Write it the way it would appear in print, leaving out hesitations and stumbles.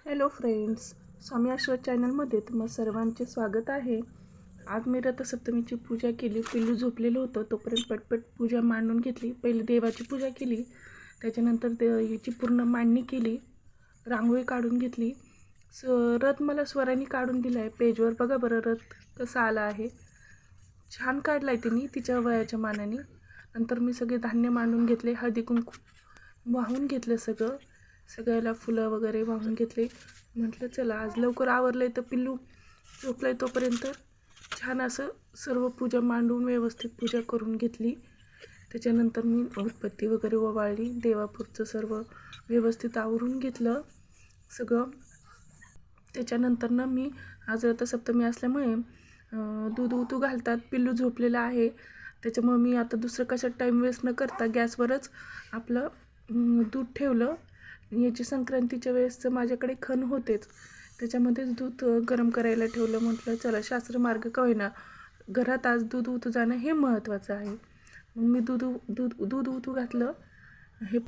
Hello friends, स्वामी आशीर्वाद चॅनलमध्ये तुम्हा सर्वांचे स्वागत आहे. आज मी रथसप्तमीची पूजा केली. पिल्लू झोपलेलं होतं, तोपर्यंत पटपट पूजा मांडून घेतली. पहिले देवाची पूजा केली, त्याच्यानंतर याची पूर्ण मांडणी केली, रांगोळी काढून घेतली. रथ मला स्वरांनी काढून दिला आहे. पेजवर बघा बरं रथ कसा आला आहे. छान काढला आहे तिने तिच्या वयाच्या मानाने. नंतर मी सगळे धान्य मांडून घेतले, हळदी कुंकू वाहून घेतलं, सगळ्याला फुलं वगैरे वाहून घेतले. म्हटलं चला आज लवकर आवरलं आहे तर पिल्लू झोपलं आहे तोपर्यंत छान असं सर्व पूजा मांडून व्यवस्थित पूजा करून घेतली. त्याच्यानंतर मी उत्पत्ती वगैरे ओवाळली, देवापुरचं सर्व व्यवस्थित आवरून घेतलं सगळं. त्याच्यानंतर मी आज रथसप्तमी असल्यामुळे दूध उतू घालतात, पिल्लू झोपलेलं आहे, त्याच्यामुळे मी आता दुसरं कशात टाईम वेस्ट न करता गॅसवरच आपलं दूध ठेवलं. याची संक्रांतीच्या वेळेसचं माझ्याकडे खण होतेच, त्याच्यामध्येच दूध गरम करायला ठेवलं. म्हटलं चला शास्त्रमार्ग का होईना घरात आज दूध उतू जाणं हे महत्त्वाचं आहे. मग मी दूध उतू घातलं. हे